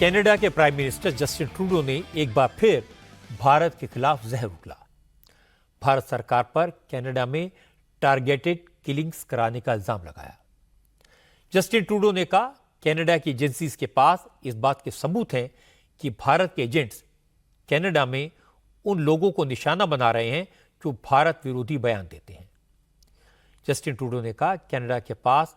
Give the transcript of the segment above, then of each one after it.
Canada के prime minister Justin Trudeau ने एक बार फिर भारत के खिलाफ जहर उगला। भारत सरकार पर कनाडा में टारगेटेड किलिंग्स कराने का इल्जाम लगाया। जस्टिन ट्रूडो ने कहा, कनाडा की एजेंसीज के पास इस बात के सबूत हैं कि भारत के एजेंट्स कनाडा में उन लोगों को निशाना बना रहे हैं जो भारत विरोधी बयान देते हैं। जस्टिन ट्रूडो ने कहा, कनाडा के पास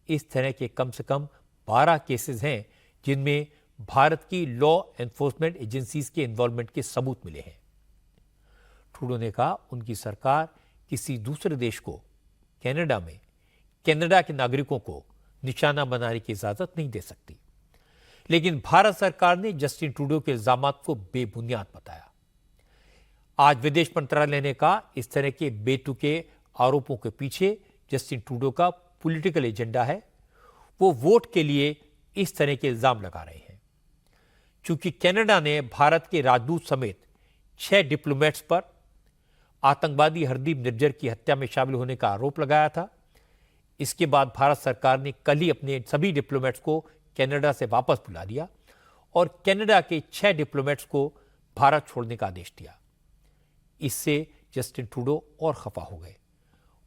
इस तरह के कम से कम 12 केसेस हैं जिनमें भारत की लॉ एनफोर्समेंट एजेंसीज के इन्वॉल्वमेंट के सबूत मिले हैं। ट्रूडो ने कहा, उनकी सरकार किसी दूसरे देश को कनाडा में कनाडा के नागरिकों को निशाना बनाने की इजाजत नहीं दे सकती। लेकिन भारत सरकार ने जस्टिन ट्रूडो के इल्जामात को बेबुनियाद बताया। आज विदेश मंत्रालय ने कहा, इस तरह के बेतुके आरोपों के पीछे जस्टिन ट्रूडो का पॉलिटिकल एजेंडा है। वो वोट के लिए इस तरह के इल्जाम लगा रहे हैं। चूंकि कनाडा ने भारत के राजदूत समेत 6 डिप्लोमेट्स पर आतंकवादी हरदीप निर्जर की हत्या में शामिल होने का आरोप लगाया था। इसके बाद भारत सरकार ने कल ही अपने सभी डिप्लोमेट्स को कनाडा से वापस बुला लिया और कनाडा के 6 डिप्लोमेट्स को भारत छोड़ने का आदेश दिया। इससे जस्टिन ट्रूडो और खफा हो गए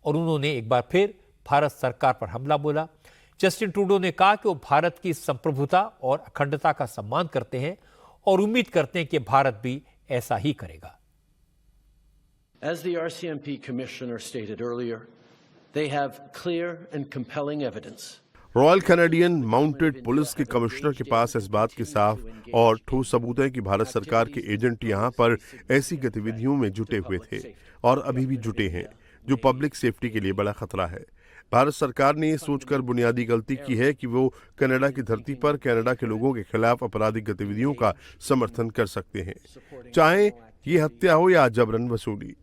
और उन्होंने एक बार फिर भारत सरकार पर हमला बोला। जस्टिन ट्रूडो ने कहा कि वो भारत की संप्रभुता और अखंडता का सम्मान करते हैं और उम्मीद करते हैं कि भारत भी ऐसा ही करेगा। As the RCMP commissioner stated earlier, they have clear and compelling evidence. Royal Canadian mounted police के कमिश्नर के पास इस बात के साफ और ठोस सबूत है कि भारत सरकार के एजेंट यहां पर ऐसी गतिविधियों में जुटे हुए थे और अभी भी जुटे हैं जो पब्लिक सेफ्टी के लिए बड़ा खतरा है। भारत सरकार ने ये सोचकर बुनियादी गलती की है कि वो कनाडा की धरती पर कनाडा के लोगों के खिलाफ आपराधिक गतिविधियों का समर्थन कर सकते हैं, चाहे ये हत्या हो या जबरन वसूली।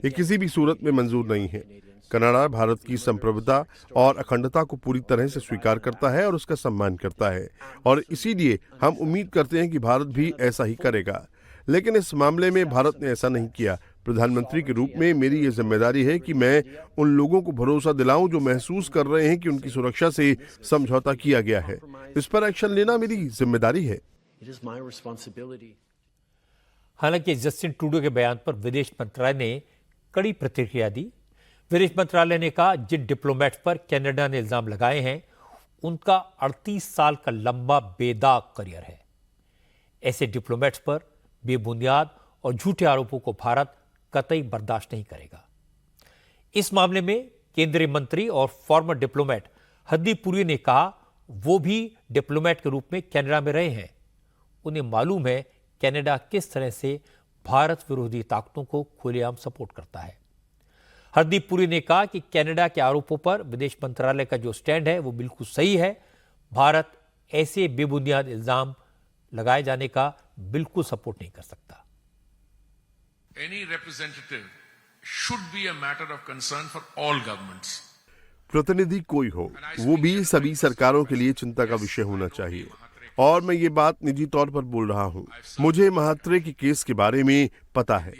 ये किसी भी सूरत में मंजूर नहीं है। कनाडा भारत की संप्रभुता और अखंडता को पूरी तरह से स्वीकार करता है और उसका सम्मान करता है और इसीलिए हम उम्मीद करते हैं कि भारत भी ऐसा ही करेगा। लेकिन इस मामले में भारत ने ऐसा नहीं किया। प्रधानमंत्री के रूप में मेरी ये जिम्मेदारी है कि मैं उन लोगों को भरोसा दिलाऊं जो महसूस कर रहे हैं कि उनकी सुरक्षा से समझौता किया गया है। इस पर एक्शन लेना मेरी जिम्मेदारी है। हालांकि जस्टिन ट्रूडो के बयान पर विदेश मंत्रालय ने कड़ी प्रतिक्रिया दी। विदेश मंत्रालय ने कहा, जिन डिप्लोमेट्स पर कनाडा ने इल्जाम लगाए हैं उनका 38 साल का लंबा बेदाग करियर है। ऐसे डिप्लोमेट्स पर बेबुनियाद और झूठे आरोपों को भारत कतई बर्दाश्त नहीं करेगा। इस मामले में केंद्रीय मंत्री और फॉर्मर डिप्लोमेट हरदीप पुरी ने कहा, वो भी डिप्लोमेट के रूप में कनाडा में रहे हैं। उन्हें मालूम है कनाडा किस तरह से भारत विरोधी ताकतों को खुलेआम सपोर्ट करता है। हरदीप पुरी ने कहा कि कनाडा के आरोपों पर विदेश मंत्रालय का जो स्टैंड है वो बिल्कुल सही है। भारत ऐसे बेबुनियाद इल्जाम लगाए जाने का बिल्कुल सपोर्ट नहीं कर सकता। Any representative should be a matter of concern for all governments. प्रतिनिधि कोई हो, वो भी सभी सरकारों के लिए चिंता का विषय होना चाहिए और मैं ये बात निजी तौर पर बोल रहा हूँ। मुझे महात्रे के केस के बारे में पता है।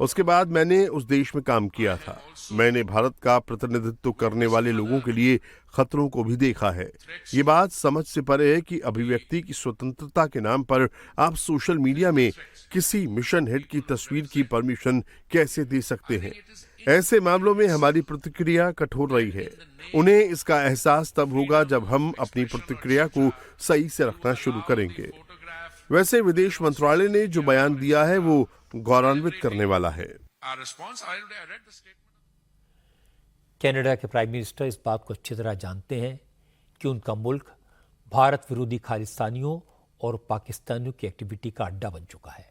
उसके बाद मैंने उस देश में काम किया था। मैंने भारत का प्रतिनिधित्व करने वाले लोगों के लिए खतरों को भी देखा है। ये बात समझ से परे है कि अभिव्यक्ति की स्वतंत्रता के नाम पर आप सोशल मीडिया में किसी मिशन हेड की तस्वीर की परमिशन कैसे दे सकते हैं। ऐसे मामलों में हमारी प्रतिक्रिया कठोर रही है। उन्हें इसका एहसास तब होगा जब हम अपनी प्रतिक्रिया को सही से रखना शुरू करेंगे। वैसे विदेश मंत्रालय ने जो बयान दिया है वो गौरवान्वित करने वाला है। कनाडा के प्राइम मिनिस्टर इस बात को अच्छी तरह जानते हैं कि उनका मुल्क भारत विरोधी खालिस्तानियों और पाकिस्तानियों की एक्टिविटी का अड्डा बन चुका है।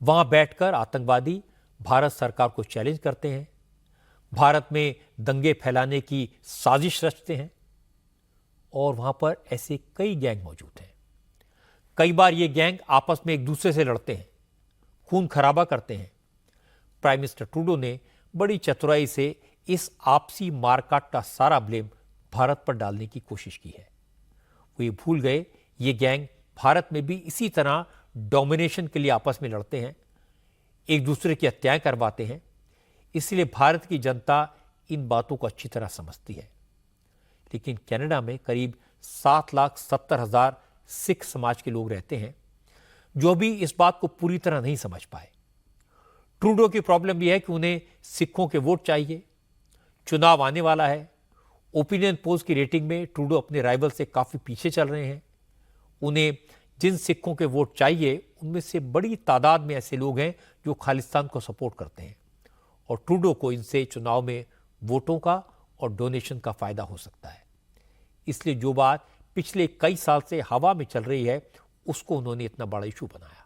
वहां बैठकर आतंकवादी भारत सरकार को चैलेंज करते हैं, भारत में दंगे फैलाने की साजिश रचते हैं और वहां पर ऐसे कई गैंग मौजूद हैं। कई बार ये गैंग आपस में एक दूसरे से लड़ते हैं, खून खराबा करते हैं। प्राइम मिनिस्टर ट्रूडो ने बड़ी चतुराई से इस आपसी मारकाट का सारा ब्लेम भारत पर डालने की कोशिश की है। वो ये भूल गए ये गैंग भारत में भी इसी तरह डोमिनेशन के लिए आपस में लड़ते हैं, एक दूसरे की हत्याएं करवाते हैं। इसलिए भारत की जनता इन बातों को अच्छी तरह समझती है। लेकिन कनाडा में करीब 7,70,000 सिख समाज के लोग रहते हैं जो अभी इस बात को पूरी तरह नहीं समझ पाए। ट्रूडो की प्रॉब्लम यह है कि उन्हें सिखों के वोट चाहिए। चुनाव आने वाला है। ओपिनियन पोल्स की रेटिंग में ट्रूडो अपने राइवल से काफी पीछे चल रहे हैं। उन्हें जिन सिखों के वोट चाहिए उनमें से बड़ी तादाद में ऐसे लोग हैं जो खालिस्तान को सपोर्ट करते हैं और ट्रूडो को इनसे चुनाव में वोटों का और डोनेशन का फायदा हो सकता है। इसलिए जो बात पिछले कई साल से हवा में चल रही है उसको उन्होंने इतना बड़ा इशू बनाया।